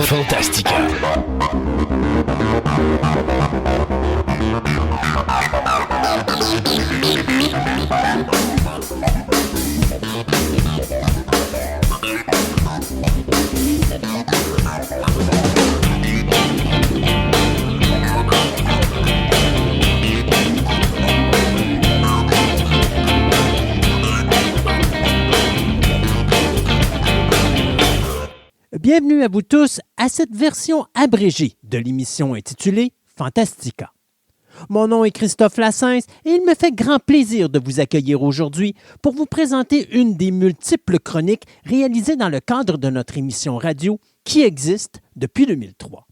Fantastica. Bienvenue à vous tous à cette version abrégée de l'émission intitulée Fantastica. Mon nom est Christophe Lassens et il me fait grand plaisir de vous accueillir aujourd'hui pour vous présenter une des multiples chroniques réalisées dans le cadre de notre émission radio qui existe depuis 2003.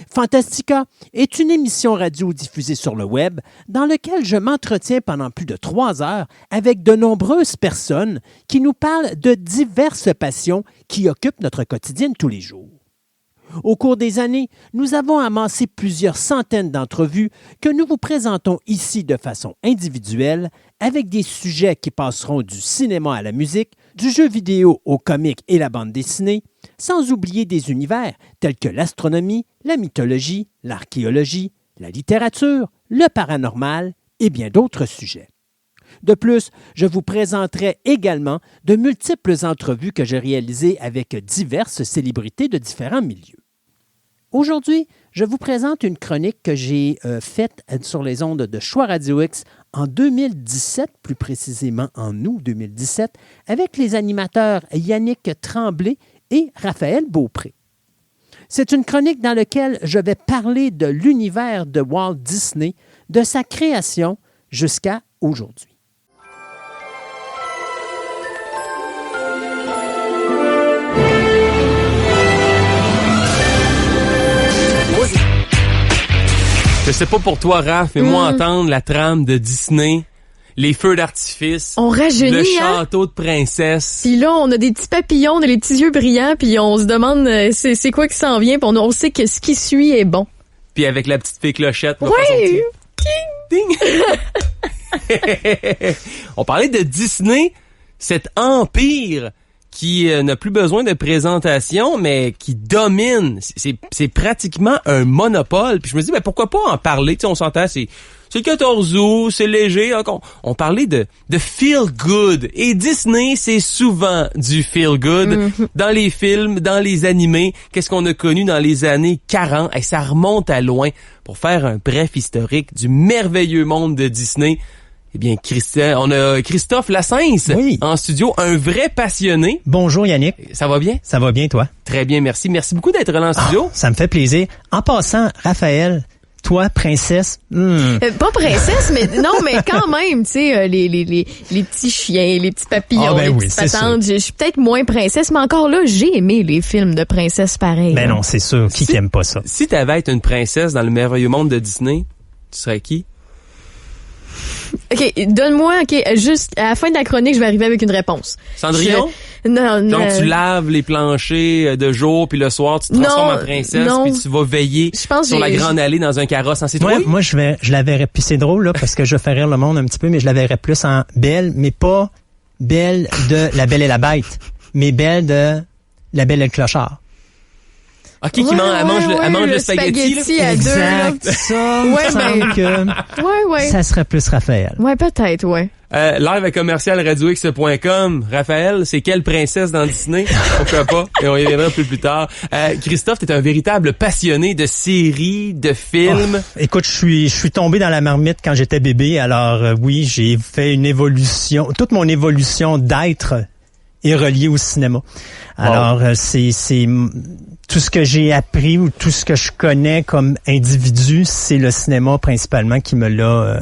Fantastica est une émission radio diffusée sur le web dans laquelle je m'entretiens pendant plus de 3 heures avec de nombreuses personnes qui nous parlent de diverses passions qui occupent notre quotidien de tous les jours. Au cours des années, nous avons amassé plusieurs centaines d'entrevues que nous vous présentons ici de façon individuelle avec des sujets qui passeront du cinéma à la musique, du jeu vidéo au comique et la bande dessinée, sans oublier des univers tels que l'astronomie, la mythologie, l'archéologie, la littérature, le paranormal et bien d'autres sujets. De plus, je vous présenterai également de multiples entrevues que j'ai réalisées avec diverses célébrités de différents milieux. Aujourd'hui, je vous présente une chronique que j'ai faite sur les ondes de Choix Radio X en 2017, plus précisément en août 2017, avec les animateurs Yannick Tremblay et Raphaël Beaupré. C'est une chronique dans laquelle je vais parler de l'univers de Walt Disney, de sa création jusqu'à aujourd'hui. Je sais pas pour toi, Raph, mais moi entendre la trame de Disney, les feux d'artifice, on rajeunit, le château de princesse. Puis là, on a des petits papillons, on a les petits yeux brillants, puis on se demande c'est quoi qui s'en vient, puis on sait que ce qui suit est bon. Puis avec la petite fée clochette. Oui! Ding! On parlait de Disney, cet empire qui n'a plus besoin de présentation, mais qui domine. C'est pratiquement un monopole. Puis je me dis, ben pourquoi pas en parler? Tu sais, on s'entend, c'est le 14 août, c'est léger. On parlait de feel good. Et Disney, c'est souvent du feel good. Dans les films, dans les animés. Qu'est-ce qu'on a connu dans les années 40? Et ça remonte à loin. Pour faire un bref historique du merveilleux monde de Disney, eh bien, on a Christophe Lassens en studio, un vrai passionné. Bonjour Yannick. Ça va bien? Ça va bien, toi? Très bien, merci. Merci beaucoup d'être là en studio. Ça me fait plaisir. En passant, Raphaël, toi, princesse. Pas princesse, mais non, mais quand même, tu sais, les petits chiens, les petits papillons, les petites patentes. Je suis peut-être moins princesse, mais encore là, j'ai aimé les films de princesse pareil. Ben non, c'est sûr. Qui t'aime pas ça? Si t'avais à être une princesse dans le merveilleux monde de Disney, tu serais qui? OK, juste à la fin de la chronique, je vais arriver avec une réponse. Cendrillon? Non. Donc, tu laves les planchers de jour, puis le soir, tu te transformes en princesse, puis tu vas veiller sur la grande allée dans un carrosse en citrouille? Moi, je la verrais, puis c'est drôle, là, parce que je fais rire le monde un petit peu, mais je la verrais plus en Belle, mais pas Belle de La Belle et la Bête, mais Belle de La Belle et le Clochard. OK, elle mange le spaghetti là. À exact. Deux, là. Ça, semble que ça serait plus Raphaël. Ouais, peut-être, ouais. Live à commercialradiox.com. Raphaël, c'est quelle princesse dans Disney? Pourquoi pas? Et on y reviendra un peu plus tard. Christophe, t'es un véritable passionné de séries, de films. Écoute, je suis tombé dans la marmite quand j'étais bébé. Alors oui, j'ai fait une évolution. Toute mon évolution d'être est reliée au cinéma. Alors c'est tout ce que j'ai appris ou tout ce que je connais comme individu, c'est le cinéma principalement qui me l'a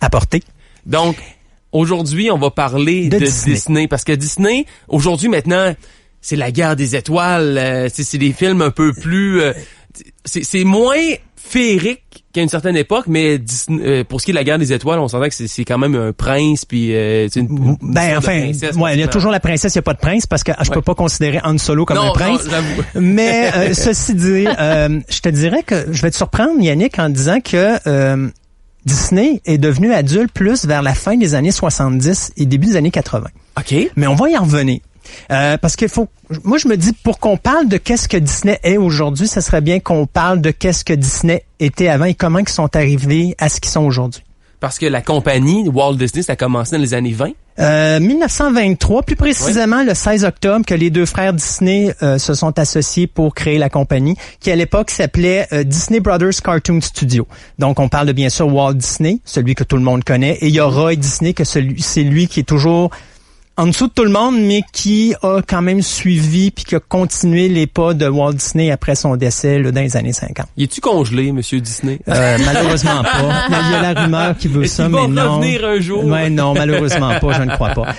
apporté. Donc, aujourd'hui, on va parler de Disney. Parce que Disney, aujourd'hui, maintenant, c'est la guerre des étoiles. C'est des films un peu plus... c'est moins féerique qu'à une certaine époque, mais Disney, pour ce qui est de la guerre des étoiles, on s'entend que c'est quand même un prince, puis une il y a toujours la princesse, il n'y a pas de prince, parce que je peux pas considérer Han Solo comme un prince. Non, mais ceci dit, je te dirais que je vais te surprendre, Yannick, en disant que Disney est devenu adulte plus vers la fin des années 70 et début des années 80. OK. Mais on va y en revenir. Parce qu'il faut... Moi, je me dis, pour qu'on parle de qu'est-ce que Disney est aujourd'hui, ça serait bien qu'on parle de qu'est-ce que Disney était avant et comment ils sont arrivés à ce qu'ils sont aujourd'hui. Parce que la compagnie Walt Disney, ça a commencé dans les années 20. 1923, plus précisément le 16 octobre, que les deux frères Disney se sont associés pour créer la compagnie, qui à l'époque s'appelait Disney Brothers Cartoon Studio. Donc, on parle de bien sûr Walt Disney, celui que tout le monde connaît, et il y a Roy Disney, que c'est lui qui est toujours en dessous de tout le monde, mais qui a quand même suivi puis qui a continué les pas de Walt Disney après son décès là, dans les années 50. Y es-tu congelé, Monsieur Disney? Malheureusement pas. Il y a la rumeur qui veut ça, mais non. Il va revenir un jour. Ouais, non, malheureusement pas, je ne crois pas.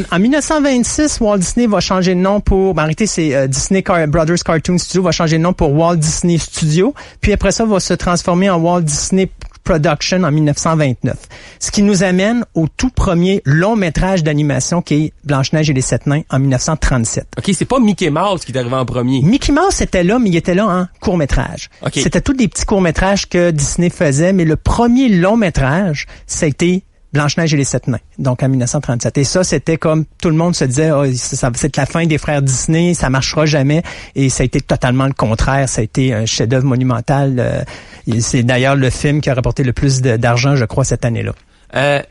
En 1926, Walt Disney va changer de nom pour... c'est Disney Brothers Cartoon Studio va changer de nom pour Walt Disney Studio. Puis après ça, va se transformer en Walt Disney Production en 1929. Ce qui nous amène au tout premier long métrage d'animation qui est Blanche-Neige et les Sept Nains en 1937. OK, c'est pas Mickey Mouse qui est arrivé en premier. Mickey Mouse était là, mais il était là en court-métrage. Okay. C'était tous des petits courts-métrages que Disney faisait, mais le premier long métrage, c'était Blanche-Neige et les Sept Nains, donc en 1937. Et ça, c'était comme tout le monde se disait, c'est la fin des frères Disney, ça marchera jamais. Et ça a été totalement le contraire. Ça a été un chef-d'œuvre monumental. C'est d'ailleurs le film qui a rapporté le plus d'argent, je crois, cette année-là.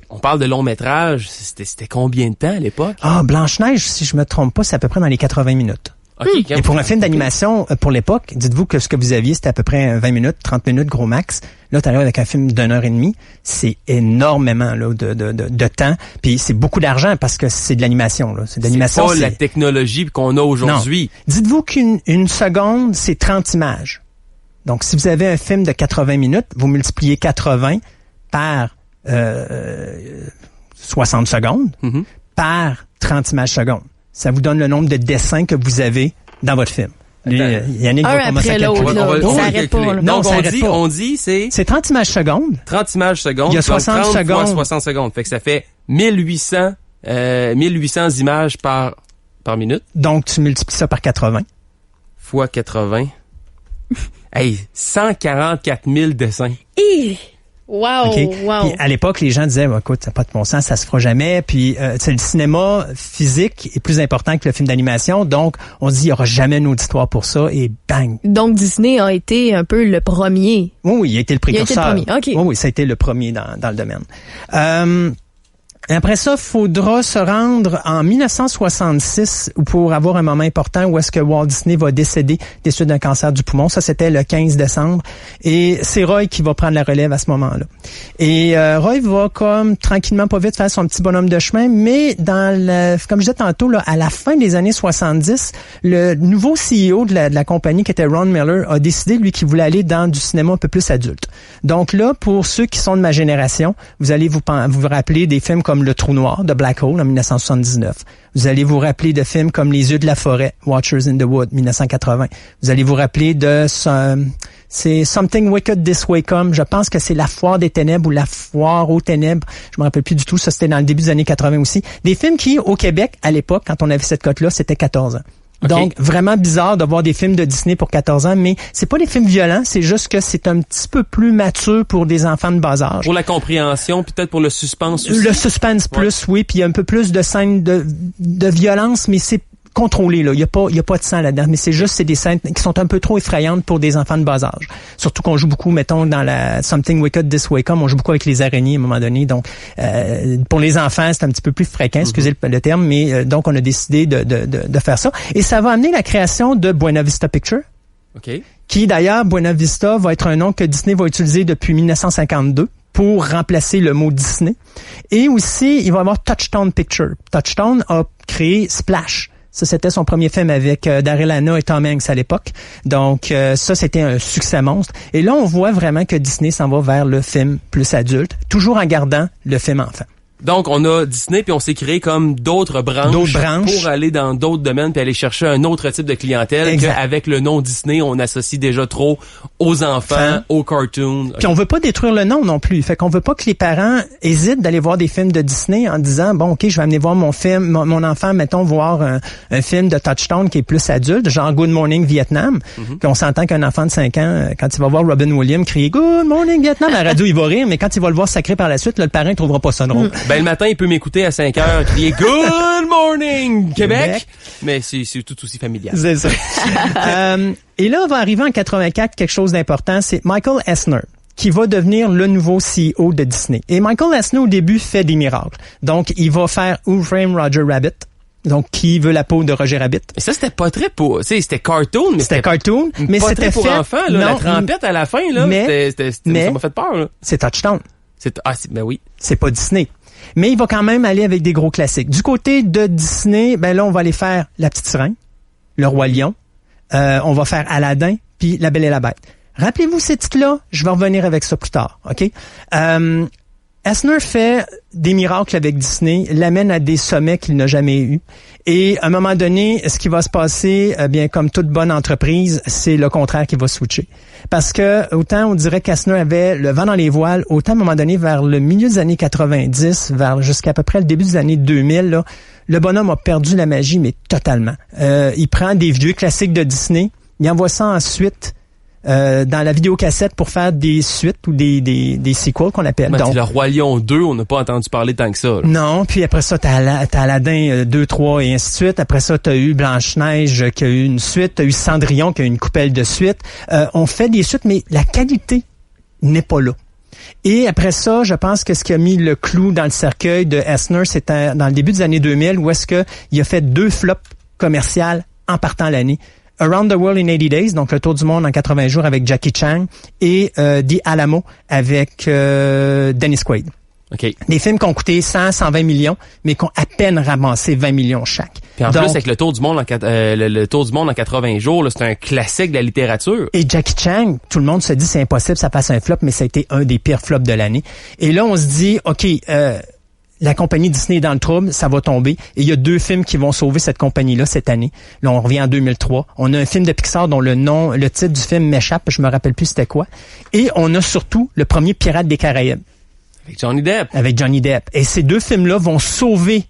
On parle de long métrage. C'était combien de temps à l'époque? Blanche-Neige, si je me trompe pas, c'est à peu près dans les 80 minutes. Okay, et pour un film d'animation, pour l'époque, dites-vous que ce que vous aviez, c'était à peu près 20 minutes, 30 minutes, gros max. Là, t'arrives avec un film d'1h30. C'est énormément là, de temps. Puis c'est beaucoup d'argent parce que c'est de l'animation. Là. C'est de l'animation. C'est pas la technologie qu'on a aujourd'hui. Non. Dites-vous qu'une seconde, c'est 30 images. Donc, si vous avez un film de 80 minutes, vous multipliez 80 par 60 secondes par 30 images secondes. Ça vous donne le nombre de dessins que vous avez dans votre film. Yannick va commencer à calculer. Ça s'arrête pas. Donc, on dit c'est 30 images secondes. 30 images secondes. Il y a 60 secondes. 60 secondes. Fait que ça fait 1800 images par minute. Donc, tu multiplies ça par 80. Fois 80. Hey, 144 000 dessins. Wow, okay. Wow. Puis à l'époque, les gens disaient, écoute, ça n'a pas de bon sens, ça se fera jamais. Puis le cinéma physique est plus important que le film d'animation. Donc, on se dit, il n'y aura jamais une auditoire pour ça. Et bang! Donc, Disney a été un peu le premier. Oui, il a été le précurseur. Il a été le premier, OK. Oui, ça a été le premier dans le domaine. Après ça, faudra se rendre en 1966 pour avoir un moment important où est-ce que Walt Disney va décéder des suites d'un cancer du poumon. Ça, c'était le 15 décembre. Et c'est Roy qui va prendre la relève à ce moment-là. Et Roy va comme tranquillement pas vite faire son petit bonhomme de chemin, mais comme je disais tantôt, là, à la fin des années 70, le nouveau CEO de la compagnie qui était Ron Miller a décidé, lui, qu'il voulait aller dans du cinéma un peu plus adulte. Donc là, pour ceux qui sont de ma génération, vous allez vous rappeler des films comme Le Trou Noir de Black Hole en 1979. Vous allez vous rappeler de films comme Les Yeux de la forêt, Watchers in the Wood, 1980. Vous allez vous rappeler de c'est Something Wicked This Way Come. Je pense que c'est La Foire des Ténèbres ou La Foire aux Ténèbres. Je me rappelle plus du tout. Ça, c'était dans le début des années 80 aussi. Des films qui, au Québec, à l'époque, quand on avait cette cote-là, c'était 14 ans. Okay. Donc, vraiment bizarre de voir des films de Disney pour 14 ans, mais c'est pas des films violents, c'est juste que c'est un petit peu plus mature pour des enfants de bas âge. Pour la compréhension, peut-être pour le suspense aussi. Le suspense plus, oui, puis il y a un peu plus de scènes de violence, mais c'est contrôlé, là. Il y a pas de sang là-dedans, mais c'est des scènes qui sont un peu trop effrayantes pour des enfants de bas âge. Surtout qu'on joue beaucoup, mettons, dans la Something Wicked This Way Come, on joue beaucoup avec les araignées à un moment donné. Donc, pour les enfants, c'est un petit peu plus fréquent, excusez le terme, mais donc on a décidé de faire ça. Et ça va amener la création de Buena Vista Pictures. OK. Qui, d'ailleurs, Buena Vista va être un nom que Disney va utiliser depuis 1952. Pour remplacer le mot Disney. Et aussi, il va y avoir Touchstone Pictures. Touchstone a créé Splash. Ça, c'était son premier film avec Daryl Hannah et Tom Hanks à l'époque. Donc, ça, c'était un succès monstre. Et là, on voit vraiment que Disney s'en va vers le film plus adulte, toujours en gardant le film enfant. Donc, on a Disney, puis on s'est créé comme d'autres branches pour aller dans d'autres domaines, puis aller chercher un autre type de clientèle qu'avec le nom Disney, on associe déjà trop aux enfants, aux cartoons. Puis on veut pas détruire le nom non plus. Fait qu'on veut pas que les parents hésitent d'aller voir des films de Disney en disant, bon, OK, je vais amener voir mon enfant, mettons, voir un film de Touchstone qui est plus adulte, genre Good Morning Vietnam. Puis on s'entend qu'un enfant de 5 ans, quand il va voir Robin Williams crier Good Morning Vietnam à la radio, il va rire, mais quand il va le voir sacré par la suite, là, le parent ne trouvera pas ça drôle. Ben, le matin, il peut m'écouter à 5h, crier Good morning, Québec! Mais c'est tout aussi familial. C'est ça. Et là, on va arriver en 84, quelque chose d'important, c'est Michael Eisner, qui va devenir le nouveau CEO de Disney. Et Michael Eisner, au début, fait des miracles. Donc, il va faire Who Framed Roger Rabbit. Donc, qui veut la peau de Roger Rabbit? Et ça, c'était pas très pour, tu sais, c'était cartoon, mais c'était cartoon, mais pas c'était très pour fait enfants, là. Non, la trompette à la fin, là, mais ça m'a fait peur, là. C'est Touchstone. Ben oui. C'est pas Disney. Mais il va quand même aller avec des gros classiques. Du côté de Disney, ben là, on va aller faire La Petite Sirène, Le Roi Lion, on va faire Aladdin, puis La Belle et la Bête. Rappelez-vous ces titres-là, je vais revenir avec ça plus tard, OK? Eisner fait des miracles avec Disney, l'amène à des sommets qu'il n'a jamais eus. Et à un moment donné, ce qui va se passer, bien comme toute bonne entreprise, c'est le contraire qui va switcher. Parce que autant on dirait qu'Eisner avait le vent dans les voiles, autant à un moment donné, vers le milieu des années 90, jusqu'à à peu près le début des années 2000, là, le bonhomme a perdu la magie, mais totalement. Il prend des vieux classiques de Disney, il envoie ça ensuite dans la vidéocassette pour faire des suites ou des sequels qu'on appelle. Ben, donc, le Roi Lion 2, on n'a pas entendu parler tant que ça. Là. Non, puis après ça, t'as Aladdin 2, 3 et ainsi de suite. Après ça, t'as eu Blanche-Neige qui a eu une suite. T'as eu Cendrillon qui a eu une coupelle de suite. On fait des suites, mais la qualité n'est pas là. Et après ça, je pense que ce qui a mis le clou dans le cercueil de Eisner, c'était dans le début des années 2000, où est-ce que il a fait 2 flops commerciales en partant l'année. Around the World in 80 Days, donc le tour du monde en 80 jours avec Jackie Chan, et The Alamo avec Dennis Quaid. Okay. Des films qui ont coûté 100-120 millions, mais qui ont à peine ramassé 20 millions chaque. Puis en plus, avec le tour du monde le tour du monde en 80 jours, là, c'est un classique de la littérature. Et Jackie Chan, tout le monde se dit c'est impossible, ça passe un flop, mais ça a été un des pires flops de l'année. Et là, on se dit, OK, la compagnie Disney est dans le trouble, ça va tomber. Et il y a 2 films qui vont sauver cette compagnie-là cette année. Là, on revient en 2003. On a un film de Pixar dont le titre du film m'échappe, je me rappelle plus c'était quoi. Et on a surtout le premier Pirate des Caraïbes. Avec Johnny Depp. Et ces 2 films-là vont sauver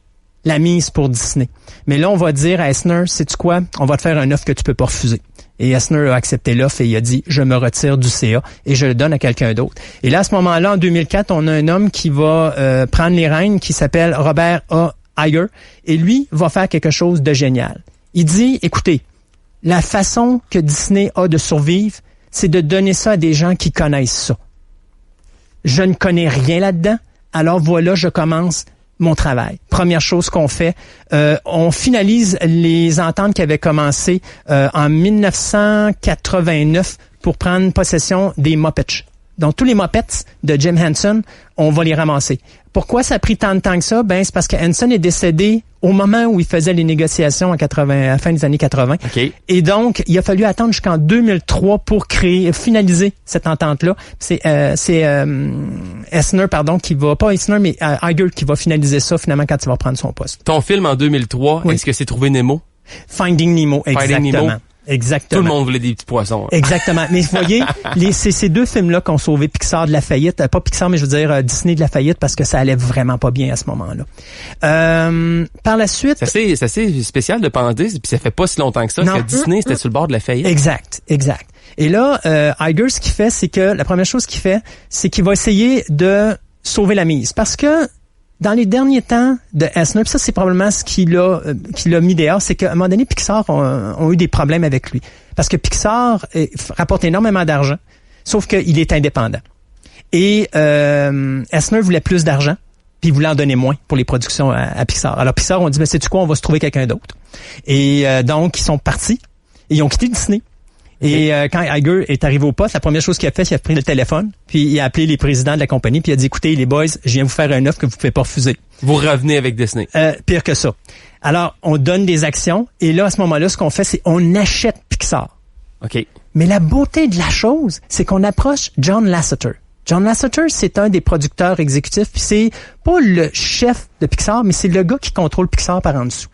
la mise pour Disney. Mais là, on va dire à Eisner, sais-tu quoi? On va te faire une offre que tu peux pas refuser. Et Eisner a accepté l'offre et il a dit, je me retire du CA et je le donne à quelqu'un d'autre. Et là, à ce moment-là, en 2004, on a un homme qui va prendre les rênes, qui s'appelle Robert A. Iger. Et lui va faire quelque chose de génial. Il dit, écoutez, la façon que Disney a de survivre, c'est de donner ça à des gens qui connaissent ça. Je ne connais rien là-dedans, alors voilà, je commence mon travail. Première chose qu'on fait, on finalise les ententes qui avaient commencé en 1989 pour prendre possession des Muppets. Donc, tous les Muppets de Jim Henson, on va les ramasser. Pourquoi ça a pris tant de temps que ça? Ben, c'est parce que Henson est décédé au moment où il faisait les négociations à la fin des années 80. Okay. Et donc, il a fallu attendre jusqu'en 2003 pour finaliser cette entente-là. C'est Eisner, qui va, pas Eisner, mais Iger qui va finaliser ça finalement quand il va prendre son poste. Ton film en 2003, oui. Est-ce que c'est Trouver Nemo? Finding Nemo, exactement. Finding Nemo. Exactement. Tout le monde voulait des petits poissons. Hein. Exactement. Mais vous voyez, c'est ces 2 films-là qui ont sauvé Pixar de la faillite. Pas Pixar, mais je veux dire Disney de la faillite parce que ça allait vraiment pas bien à ce moment-là. Par la suite... C'est assez spécial de penser, puis ça fait pas si longtemps que ça, que Disney, c'était sur le bord de la faillite. Exact. Et là, Iger, ce qu'il fait, c'est que la première chose qu'il fait, c'est qu'il va essayer de sauver la mise. Parce que dans les derniers temps de Eisner, ça c'est probablement ce qu'il a mis dehors, c'est qu'à un moment donné, Pixar ont eu des problèmes avec lui. Parce que Pixar rapporte énormément d'argent, sauf qu'il est indépendant. Et Eisner voulait plus d'argent, puis il voulait en donner moins pour les productions à Pixar. Alors Pixar, on dit, sais-tu quoi, on va se trouver quelqu'un d'autre. Et donc, ils sont partis, et ils ont quitté Disney. Et quand Iger est arrivé au poste, la première chose qu'il a fait, c'est qu'il a pris le téléphone, puis il a appelé les présidents de la compagnie, puis il a dit, écoutez, les boys, je viens vous faire une offre que vous pouvez pas refuser. Vous revenez avec Disney. Pire que ça. Alors, on donne des actions, et là, à ce moment-là, ce qu'on fait, c'est on achète Pixar. OK. Mais la beauté de la chose, c'est qu'on approche John Lasseter. John Lasseter, c'est un des producteurs exécutifs, puis c'est pas le chef de Pixar, mais c'est le gars qui contrôle Pixar par en dessous.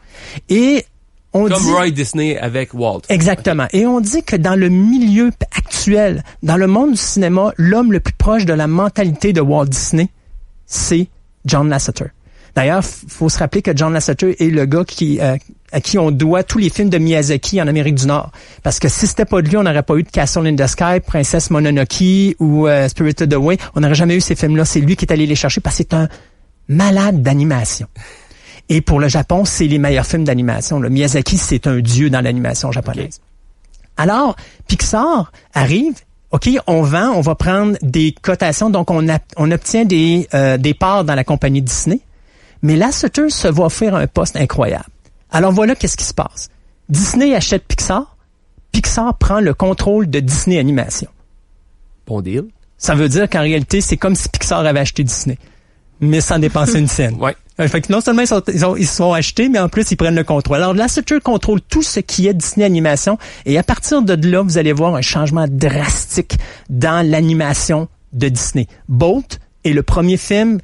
Et comme Roy Disney avec Walt. Exactement. Et on dit que dans le milieu actuel, dans le monde du cinéma, l'homme le plus proche de la mentalité de Walt Disney, c'est John Lasseter. D'ailleurs, faut se rappeler que John Lasseter est le gars à qui on doit tous les films de Miyazaki en Amérique du Nord. Parce que si c'était pas de lui, on n'aurait pas eu de Castle in the Sky, Princesse Mononoke ou Spirited Away. On n'aurait jamais eu ces films-là. C'est lui qui est allé les chercher parce que c'est un malade d'animation. Et pour le Japon, c'est les meilleurs films d'animation. Le Miyazaki, c'est un dieu dans l'animation japonaise. Okay. Alors, Pixar arrive, OK, on va prendre des cotations, donc on obtient des parts dans la compagnie Disney, mais Lasseter se va offrir un poste incroyable. Alors voilà qu'est-ce qui se passe. Disney achète Pixar, Pixar prend le contrôle de Disney Animation. Bon deal. Ça veut dire qu'en réalité, c'est comme si Pixar avait acheté Disney, mais sans dépenser une scène. Ouais. Fait que non seulement ils se sont achetés, mais en plus ils prennent le contrôle. Alors Lasseter contrôle tout ce qui est Disney Animation, et à partir de là, vous allez voir un changement drastique dans l'animation de Disney. Bolt est le premier film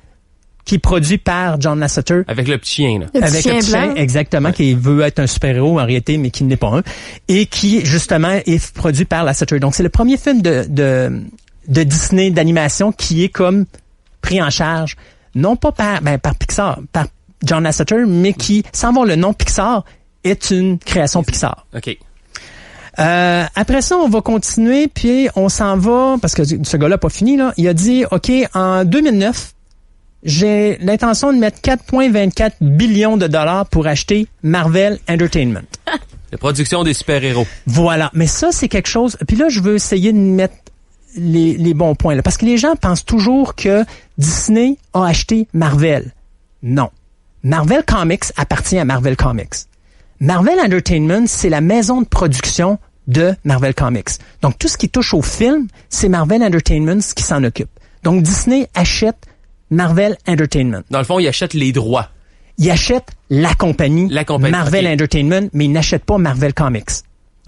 qui est produit par John Lasseter. Avec le petit chien, là. Le avec le petit chien, exactement, ouais. Qui veut être un super-héros en réalité, mais qui n'est pas un. Et qui, justement, est produit par Lasseter. Donc, c'est le premier film de Disney d'animation qui est comme pris en charge, non pas par Pixar, par John Lasseter, mais qui, sans avoir le nom Pixar, est une création Pixar. OK. Après ça, on va continuer, puis on s'en va, parce que ce gars-là n'a pas fini, là. Il a dit, OK, en 2009, j'ai l'intention de mettre 4,24 billions de dollars pour acheter Marvel Entertainment. La production des super-héros. Voilà. Mais ça, c'est quelque chose... Puis là, je veux essayer de mettre les bons points, là. Parce que les gens pensent toujours que Disney a acheté Marvel. Non. Marvel Comics appartient à Marvel Comics. Marvel Entertainment, c'est la maison de production de Marvel Comics. Donc, tout ce qui touche au film, c'est Marvel Entertainment qui s'en occupe. Donc, Disney achète Marvel Entertainment. Dans le fond, il achète les droits. Il achète la compagnie Marvel Entertainment, mais il n'achète pas Marvel Comics.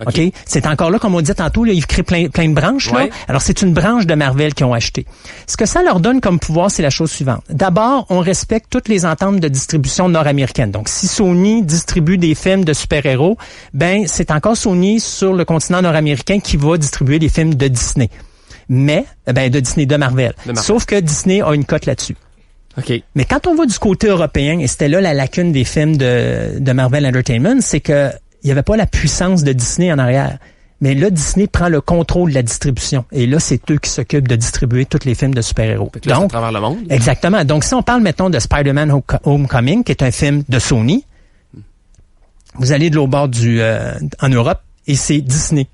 OK? C'est encore là, comme on disait tantôt, là, ils créent plein de branches. Là. Alors, c'est une branche de Marvel qu'ils ont acheté. Ce que ça leur donne comme pouvoir, c'est la chose suivante. D'abord, on respecte toutes les ententes de distribution nord-américaines. Donc, si Sony distribue des films de super-héros, ben c'est encore Sony sur le continent nord-américain qui va distribuer des films de Disney. Mais, de Disney, de Marvel. Sauf que Disney a une cote là-dessus. OK. Mais quand on va du côté européen, et c'était là la lacune des films de Marvel Entertainment, c'est que il y avait pas la puissance de Disney en arrière. Mais là, Disney prend le contrôle de la distribution. Et là, c'est eux qui s'occupent de distribuer tous les films de super-héros. Là, donc, à travers le monde. Exactement. Donc, si on parle, mettons, de Spider-Man Homecoming, qui est un film de Sony, vous allez de l'autre bord en Europe, et c'est Disney.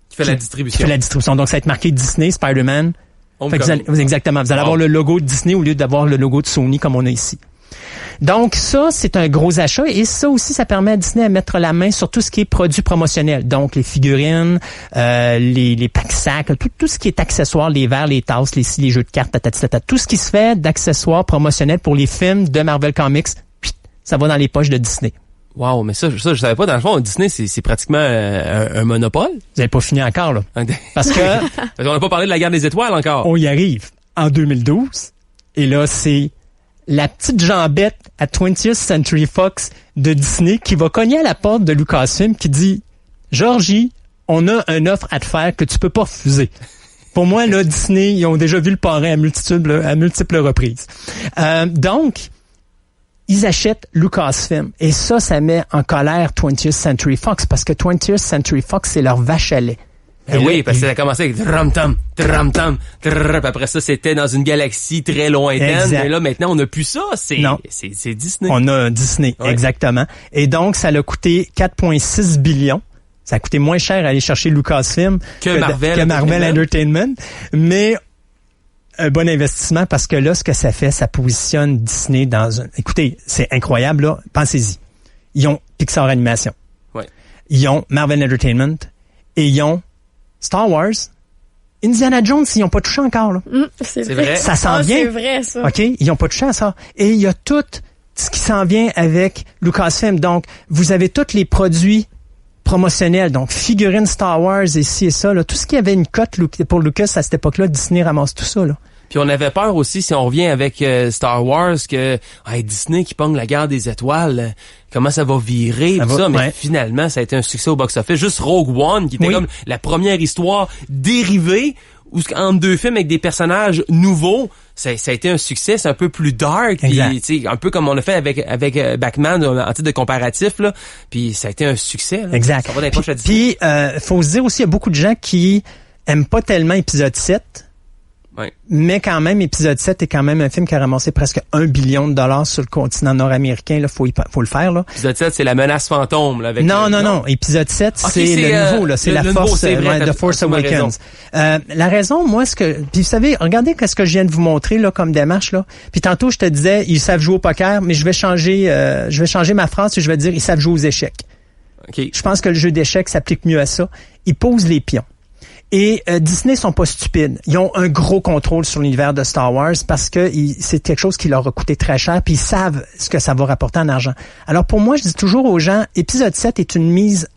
Qui fait la distribution. Qui fait la distribution. Donc, ça va être marqué Disney, Spider-Man. Exactement. Vous allez avoir le logo de Disney au lieu d'avoir le logo de Sony comme on a ici. Donc, ça, c'est un gros achat. Et ça aussi, ça permet à Disney à mettre la main sur tout ce qui est produit promotionnel. Donc, les figurines, les packs-sacs, tout ce qui est accessoires, les verres, les tasses, les jeux de cartes, tout ce qui se fait d'accessoires promotionnels pour les films de Marvel Comics, ça va dans les poches de Disney. Wow, mais ça, je savais pas. Dans le fond, Disney, c'est pratiquement un monopole. Vous n'avez pas fini encore, là. Parce que... on n'a pas parlé de la guerre des étoiles encore. On y arrive en 2012. Et là, c'est la petite jambette à 20th Century Fox de Disney qui va cogner à la porte de Lucasfilm qui dit « Georgie, on a une offre à te faire que tu peux pas refuser. » Pour moi, là, Disney, ils ont déjà vu le parrain à multiples reprises. Donc... ils achètent Lucasfilm. Et ça met en colère 20th Century Fox parce que 20th Century Fox, c'est leur vache à lait. Oui, parce que ça a commencé avec tram-tam, tram-tam, après ça, c'était dans une galaxie très lointaine. Exact. Et là, maintenant, on n'a plus ça. C'est Disney. On a Disney, exactement. Et donc, ça l'a coûté 4,6 billions. Ça a coûté moins cher à aller chercher Lucasfilm que Marvel Entertainment. Mais un bon investissement parce que là, ce que ça fait, ça positionne Disney dans un... Écoutez, c'est incroyable, là. Pensez-y. Ils ont Pixar Animation. Ouais. Ils ont Marvel Entertainment. Et ils ont Star Wars. Indiana Jones, ils n'ont pas touché encore, là. C'est vrai. Ça s'en vient. C'est vrai, ça. OK? Ils n'ont pas touché à ça. Et il y a tout ce qui s'en vient avec Lucasfilm. Donc, vous avez tous les produits promotionnels. Donc, figurines Star Wars et ci et ça, là. Tout ce qui avait une cote pour Lucas à cette époque-là, Disney ramasse tout ça, là. Puis on avait peur aussi, si on revient avec Star Wars, que Disney qui pogne la guerre des étoiles, comment ça va virer, tout ça. Mais finalement, ça a été un succès au box-office. Juste Rogue One, qui était comme la première histoire dérivée, où entre deux films avec des personnages nouveaux, ça a été un succès. C'est un peu plus dark, puis un peu comme on a fait avec Batman en titre de comparatif, là. Puis ça a été un succès. Là. Exact. Ça va dans les poches à Disney. Puis faut se dire aussi, il y a beaucoup de gens qui aiment pas tellement épisode 7. Ouais. Mais quand même, épisode 7 est quand même un film qui a ramassé presque $1 billion sur le continent nord-américain. Là, faut le faire, là. Épisode 7, c'est la menace fantôme, là, avec Non. Épisode 7, c'est le nouveau, là. C'est la Force, The Force Awakens. La raison, moi, puis vous savez, regardez ce que je viens de vous montrer, là, comme démarche, là. Puis tantôt, je te disais, ils savent jouer au poker, mais je vais changer ma phrase et je vais dire, ils savent jouer aux échecs. Okay. Je pense que le jeu d'échecs s'applique mieux à ça. Ils posent les pions. Et Disney sont pas stupides. Ils ont un gros contrôle sur l'univers de Star Wars parce que c'est quelque chose qui leur a coûté très cher, puis ils savent ce que ça va rapporter en argent. Alors pour moi, je dis toujours aux gens, épisode 7 est une mise,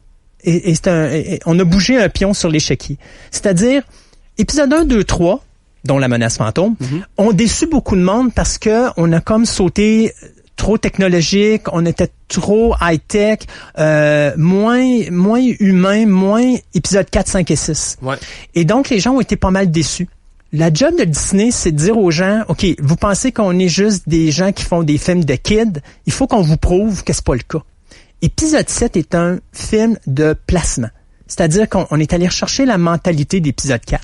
on a bougé un pion sur l'échiquier. C'est-à-dire, épisode 1, 2, 3, dont la menace fantôme, ont déçu beaucoup de monde parce que on a comme sauté trop technologique, on était trop high-tech, moins humain, moins épisode 4, 5 et 6. Ouais. Et donc, les gens ont été pas mal déçus. La job de Disney, c'est de dire aux gens, OK, vous pensez qu'on est juste des gens qui font des films de kids, il faut qu'on vous prouve que c'est pas le cas. Épisode 7 est un film de placement. C'est-à-dire qu'on est allé rechercher la mentalité d'épisode 4.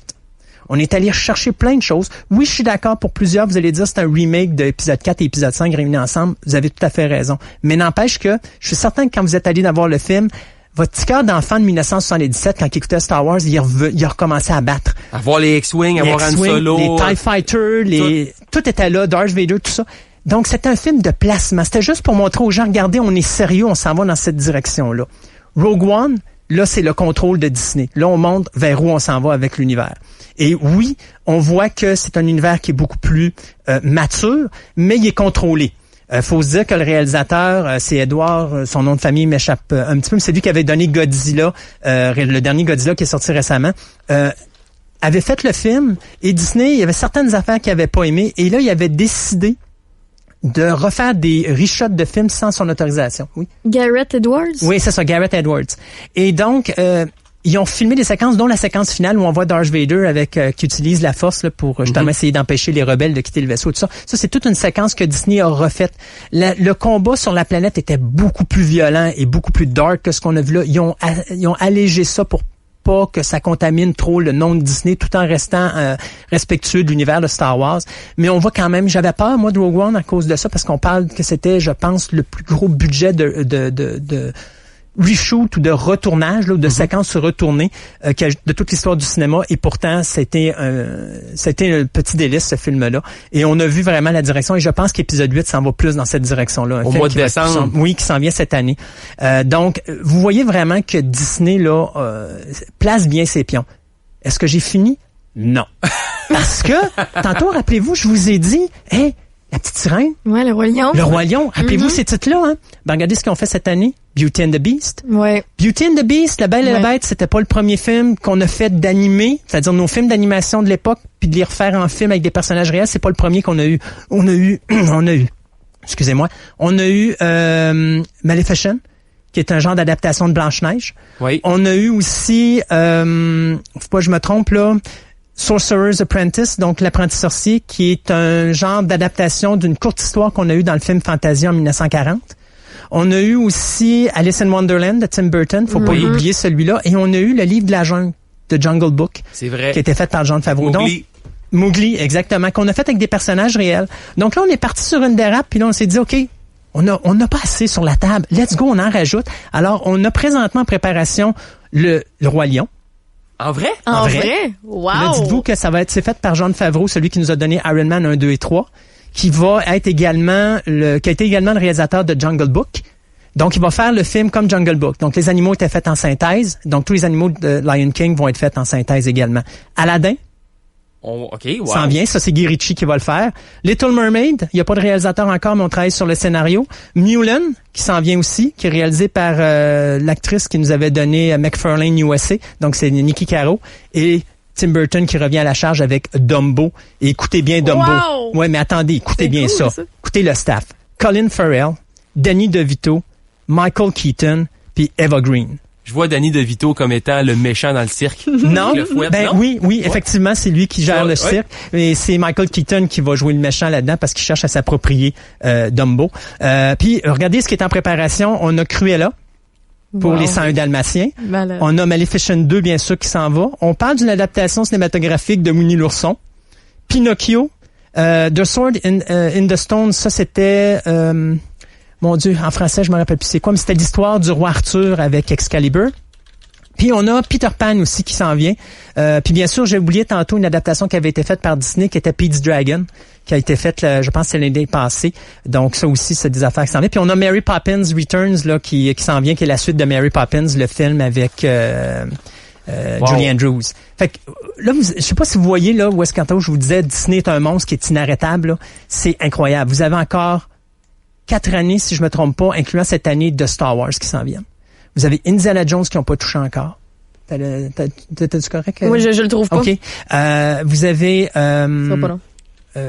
On est allé chercher plein de choses. Oui, je suis d'accord, pour plusieurs, vous allez dire c'est un remake d'épisode 4 et épisode 5 réunis ensemble. Vous avez tout à fait raison. Mais n'empêche que je suis certain que quand vous êtes allé voir le film, votre petit cœur d'enfant de 1977, quand il écoutait Star Wars, il a recommencé à battre. À voir les X-Wing, à voir Han Solo. Les TIE Fighters, tout était là, Darth Vader, tout ça. Donc, c'était un film de placement. C'était juste pour montrer aux gens, regardez, on est sérieux, on s'en va dans cette direction-là. Rogue One, là, c'est le contrôle de Disney. Là, on montre vers où on s'en va avec l'univers. Et oui, on voit que c'est un univers qui est beaucoup plus mature, mais il est contrôlé. Faut se dire que le réalisateur, c'est Edward, son nom de famille m'échappe un petit peu, mais c'est lui qui avait donné Godzilla, le dernier Godzilla qui est sorti récemment, avait fait le film, et Disney, il y avait certaines affaires qu'il n'avait pas aimées, et là, il avait décidé de refaire des reshots de films sans son autorisation. Oui. Gareth Edwards? Oui, c'est ça, Gareth Edwards. Et donc, ils ont filmé des séquences, dont la séquence finale où on voit Darth Vader qui utilise la force là, pour justement essayer d'empêcher les rebelles de quitter le vaisseau. Tout ça, c'est toute une séquence que Disney a refaite. Le combat sur la planète était beaucoup plus violent et beaucoup plus dark que ce qu'on a vu là. Ils ont allégé ça pour pas que ça contamine trop le nom de Disney, tout en restant respectueux de l'univers de Star Wars. Mais on voit quand même, j'avais peur, moi, de Rogue One à cause de ça, parce qu'on parle que c'était, je pense, le plus gros budget de reshoot ou de retournage, là, ou de séquences retournées de toute l'histoire du cinéma, et pourtant c'était un petit délice, ce film-là. Et on a vu vraiment la direction, et je pense qu'épisode 8 s'en va plus dans cette direction-là. Au mois de décembre. Oui, qui s'en vient cette année. Donc, vous voyez vraiment que Disney là place bien ses pions. Est-ce que j'ai fini? Non. Parce que, tantôt, rappelez-vous, je vous ai dit, la petite sirène. Ouais, le Roi Lion. Le Roi Lion. Rappelez-vous ces titres-là, hein? Ben, regardez ce qu'ils ont fait cette année. Beauty and the Beast. Ouais. Beauty and the Beast, La Belle et la Bête, c'était pas le premier film qu'on a fait d'animé, c'est-à-dire nos films d'animation de l'époque, puis de les refaire en film avec des personnages réels, c'est pas le premier qu'on a eu. On a eu, excusez-moi, on a eu Maleficent, qui est un genre d'adaptation de Blanche-Neige. Oui. On a eu aussi, faut pas que je me trompe là, Sorcerer's Apprentice, donc l'apprenti sorcier, qui est un genre d'adaptation d'une courte histoire qu'on a eue dans le film Fantasia en 1940. On a eu aussi Alice in Wonderland de Tim Burton, faut pas l'oublier celui-là, et on a eu le livre de la jungle de Jungle Book, c'est vrai, qui a été fait par Jon Favreau. Mowgli, exactement, qu'on a fait avec des personnages réels. Donc là, on est parti sur une dérape, puis là, on s'est dit, OK, on n'a pas assez sur la table, let's go, on en rajoute. Alors, on a présentement en préparation le Roi Lion. En vrai? En vrai? Wow! Là, dites-vous que c'est fait par Jon Favreau, celui qui nous a donné Iron Man 1, 2 et 3, qui a été également le réalisateur de Jungle Book. Donc, il va faire le film comme Jungle Book. Donc, les animaux étaient faits en synthèse. Donc, tous les animaux de Lion King vont être faits en synthèse également. Aladdin. OK, wow. S'en vient, ça c'est Guy Ritchie qui va le faire. Little Mermaid, il n'y a pas de réalisateur encore, mais on travaille sur le scénario. Mulan, qui s'en vient aussi, qui est réalisé par l'actrice qui nous avait donné McFarlane USA, donc c'est Nikki Caro, et Tim Burton qui revient à la charge avec Dumbo. Et écoutez bien Dumbo. Wow! Ouais, mais attendez, écoutez bien cool, ça. Écoutez le staff. Colin Farrell, Danny DeVito, Michael Keaton, puis Eva Green. Je vois Danny DeVito comme étant le méchant dans le cirque. Non, non? Oui, effectivement, c'est lui qui gère le cirque. Et c'est Michael Keaton qui va jouer le méchant là-dedans parce qu'il cherche à s'approprier Dumbo. Puis, regardez ce qui est en préparation. On a Cruella pour les 101 Dalmatiens. Malade. On a Maleficent 2, bien sûr, qui s'en va. On parle d'une adaptation cinématographique de Winnie l'ourson. Pinocchio, The Sword in the Stone, ça c'était... mon Dieu, en français, je me rappelle plus c'est quoi, mais c'était l'histoire du roi Arthur avec Excalibur. Puis on a Peter Pan aussi qui s'en vient. Puis bien sûr, j'ai oublié tantôt une adaptation qui avait été faite par Disney, qui était Pete's Dragon, qui a été faite, je pense, c'est l'année passée. Donc ça aussi, c'est des affaires qui s'en viennent. Puis on a Mary Poppins Returns là qui s'en vient, qui est la suite de Mary Poppins, le film avec Julie Andrews. Fait que là, je sais pas si vous voyez là où est-ce quand je vous disais Disney est un monstre qui est inarrêtable. Là. C'est incroyable. Vous avez encore 4 années, si je me trompe pas, incluant cette année de Star Wars qui s'en viennent. Vous avez Indiana Jones qui n'ont pas touché encore. T'es-tu correct? Oui, je le trouve pas. OK. Vous avez... Ça va pas long.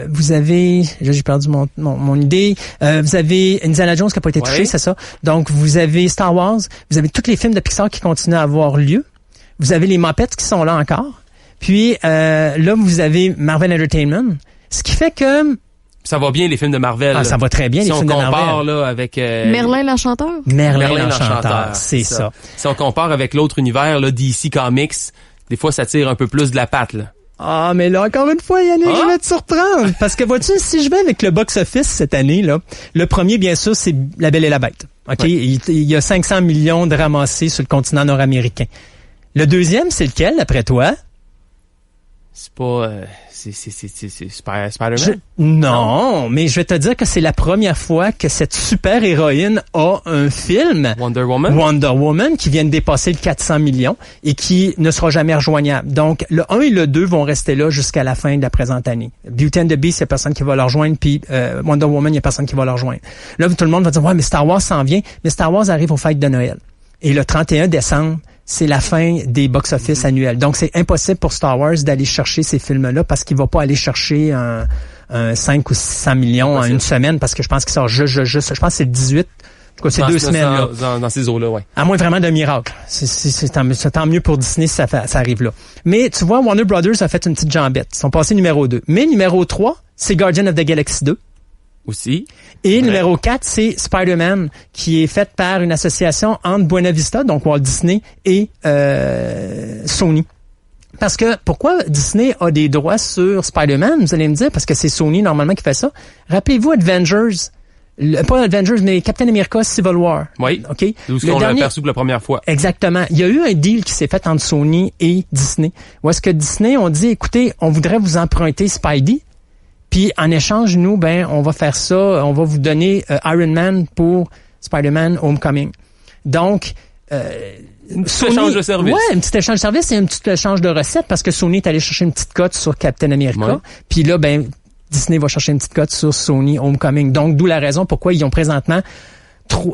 Vous avez... J'ai perdu mon idée. Vous avez Indiana Jones qui n'a pas été touché, c'est ça. Donc, vous avez Star Wars. Vous avez tous les films de Pixar qui continuent à avoir lieu. Vous avez les Muppets qui sont là encore. Puis, là, vous avez Marvel Entertainment. Ce qui fait que... Ça va bien, les films de Marvel. Ah, ça va très bien, les films de Marvel. Si on compare, là, avec... Merlin l'Enchanteur? Merlin l'Enchanteur, c'est ça. Si on compare avec l'autre univers, là, DC Comics, des fois, ça tire un peu plus de la patte, là. Ah, mais là, encore une fois, Yannick, je vais te surprendre. Parce que vois-tu, si je vais avec le box-office cette année, là, le premier, bien sûr, c'est La Belle et la Bête. OK? Ouais. Il y a 500 millions de ramassés sur le continent nord-américain. Le deuxième, c'est lequel, d'après toi? C'est pas... c'est Spider-Man? Non, mais je vais te dire que c'est la première fois que cette super-héroïne a un film. Wonder Woman, qui vient de dépasser le 400 millions et qui ne sera jamais rejoignable. Donc, le 1 et le 2 vont rester là jusqu'à la fin de la présente année. Beauty and the Beast, il y a personne qui va le rejoindre, puis Wonder Woman, il y a personne qui va le rejoindre. Là, tout le monde va dire, ouais, mais Star Wars s'en vient. Mais Star Wars arrive aux fêtes de Noël. Et le 31 décembre, c'est la fin des box-office annuels. Donc, c'est impossible pour Star Wars d'aller chercher ces films-là parce qu'il va pas aller chercher un 5 ou 600 millions en une semaine parce que je pense qu'il sort juste, je pense que c'est le 18. En tout cas, c'est 2 semaines, là. Dans ces eaux-là, ouais. À moins vraiment d'un miracle. C'est tant mieux pour Disney si ça arrive là. Mais, tu vois, Warner Brothers a fait une petite jambette. Ils sont passés numéro 2. Mais numéro 3, c'est Guardians of the Galaxy 2. Aussi. Et numéro 4, c'est Spider-Man, qui est fait par une association entre Buena Vista, donc Walt Disney, et Sony. Parce que, pourquoi Disney a des droits sur Spider-Man, vous allez me dire, parce que c'est Sony normalement qui fait ça. Rappelez-vous Avengers, pas Avengers, mais Captain America Civil War. Oui. OK? D'où on l'a aperçu pour la première fois. Exactement. Il y a eu un deal qui s'est fait entre Sony et Disney. Où est-ce que Disney ont dit, écoutez, on voudrait vous emprunter Spidey. Puis en échange, nous, on va faire ça, on va vous donner Iron Man pour Spider-Man Homecoming. Donc, un petit échange de service. Ouais, un petit échange de service et un petit échange de recettes parce que Sony est allé chercher une petite cote sur Captain America. Ouais. Puis là, Disney va chercher une petite cote sur Sony Homecoming. Donc, d'où la raison pourquoi ils ont présentement,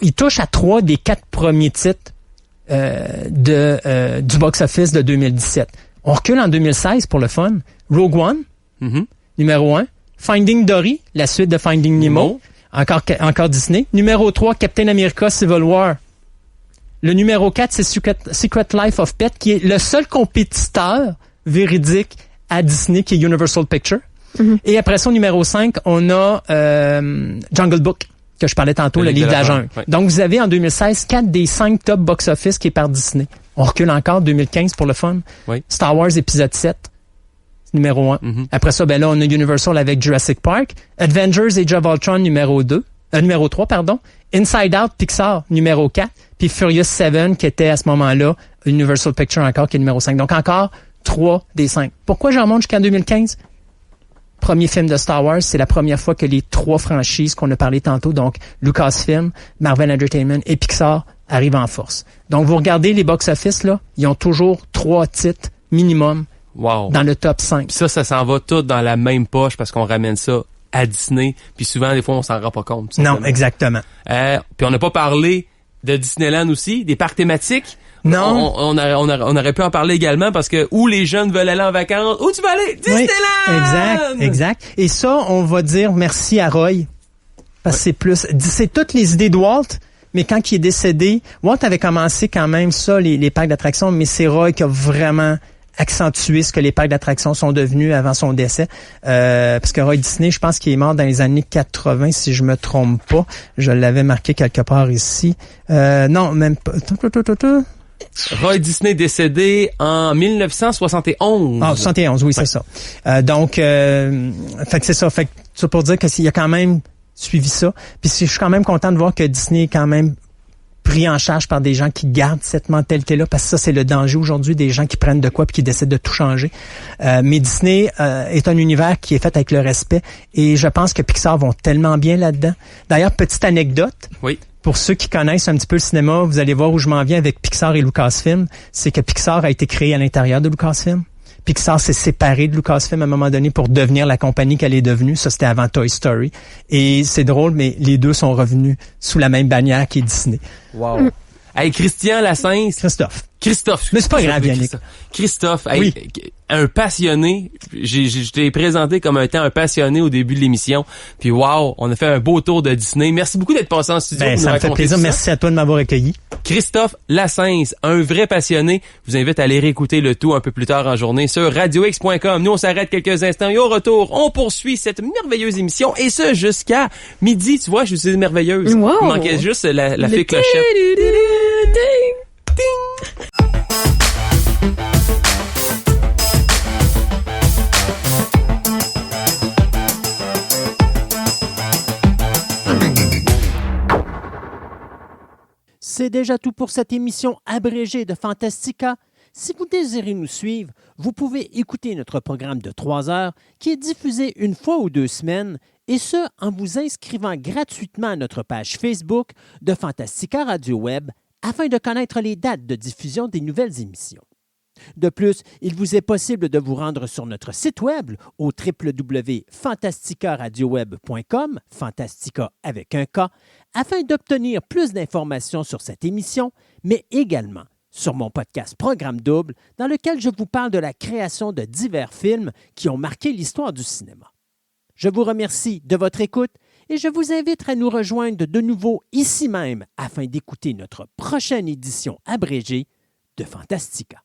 ils touchent à 3 des 4 premiers titres du box-office de 2017. On recule en 2016 pour le fun. Rogue One, numéro 1. Finding Dory, la suite de Finding Nemo, encore Disney. Numéro 3, Captain America Civil War. Le numéro 4, c'est Secret Life of Pets, qui est le seul compétiteur véridique à Disney, qui est Universal Pictures. Et après ça, au numéro 5, on a Jungle Book, que je parlais tantôt, le livre de la jungle. Ouais. Donc, vous avez en 2016 4 des 5 top box-office qui est par Disney. On recule encore 2015 pour le fun. Oui. Star Wars épisode 7. Numéro 1. Après ça, là, on a Universal avec Jurassic Park. Avengers Age of Ultron, numéro 3, pardon. Inside Out, Pixar, numéro 4. Puis Furious 7, qui était à ce moment-là, Universal Pictures encore, qui est numéro 5. Donc encore 3 des 5. Pourquoi j'en remonte jusqu'en 2015? Premier film de Star Wars, c'est la première fois que les 3 franchises qu'on a parlé tantôt, donc Lucasfilm, Marvel Entertainment et Pixar, arrivent en force. Donc vous regardez les box-office, là, ils ont toujours 3 titres minimum. Wow. Dans le top 5. Puis ça s'en va tout dans la même poche parce qu'on ramène ça à Disney. Puis souvent, des fois, on s'en rend pas compte. Non, exactement. Puis on n'a pas parlé de Disneyland aussi, des parcs thématiques. Non. On aurait pu en parler également parce que où les jeunes veulent aller en vacances, où tu vas aller? Disneyland! Oui, exact. Et ça, on va dire merci à Roy. Parce que c'est toutes les idées de Walt. Mais quand il est décédé, Walt avait commencé quand même ça, les parcs d'attractions, mais c'est Roy qui a vraiment accentuer ce que les parcs d'attractions sont devenus avant son décès. Parce que Roy Disney, je pense qu'il est mort dans les années 80, si je me trompe pas. Je l'avais marqué quelque part ici. Non, même pas. Roy Disney décédé en 1971. Ah, 71, oui, c'est ça. Donc, fait que c'est ça. Fait que ça pour dire qu'il a quand même suivi ça. Puis je suis quand même content de voir que Disney est quand même pris en charge par des gens qui gardent cette mentalité-là, parce que ça, c'est le danger aujourd'hui, des gens qui prennent de quoi puis qui décident de tout changer. Mais Disney est un univers qui est fait avec le respect, et je pense que Pixar vont tellement bien là-dedans. D'ailleurs, petite anecdote. Oui. Pour ceux qui connaissent un petit peu le cinéma, vous allez voir où je m'en viens avec Pixar et Lucasfilm, c'est que Pixar a été créé à l'intérieur de Lucasfilm. Pixar s'est séparé de Lucasfilm à un moment donné pour devenir la compagnie qu'elle est devenue. Ça, c'était avant Toy Story. Et c'est drôle, mais les deux sont revenus sous la même bannière qui est Disney. Wow. Hey, Christian Lassens. Christophe. Mais c'est pas grave, Yannick. Christophe, oui. Un passionné. Je t'ai présenté comme un passionné au début de l'émission. Puis wow, on a fait un beau tour de Disney. Merci beaucoup d'être passé en studio. Ça me fait plaisir. Merci à toi de m'avoir accueilli. Christophe Lassens, un vrai passionné. Je vous invite à aller réécouter le tout un peu plus tard en journée sur radiox.com. Nous, on s'arrête quelques instants et au retour, on poursuit cette merveilleuse émission, et ce, jusqu'à midi. Tu vois, je suis merveilleuse. Wow. Il manquait juste la fée clochette. C'est déjà tout pour cette émission abrégée de Fantastica. Si vous désirez nous suivre, vous pouvez écouter notre programme de 3 heures qui est diffusé une fois ou 2 semaines, et ce, en vous inscrivant gratuitement à notre page Facebook de Fantastica Radio Web afin de connaître les dates de diffusion des nouvelles émissions. De plus, il vous est possible de vous rendre sur notre site web au www.fantasticaradioweb.com, Fantastica avec un K, afin d'obtenir plus d'informations sur cette émission, mais également sur mon podcast Programme Double, dans lequel je vous parle de la création de divers films qui ont marqué l'histoire du cinéma. Je vous remercie de votre écoute et je vous invite à nous rejoindre de nouveau ici même afin d'écouter notre prochaine édition abrégée de Fantastica.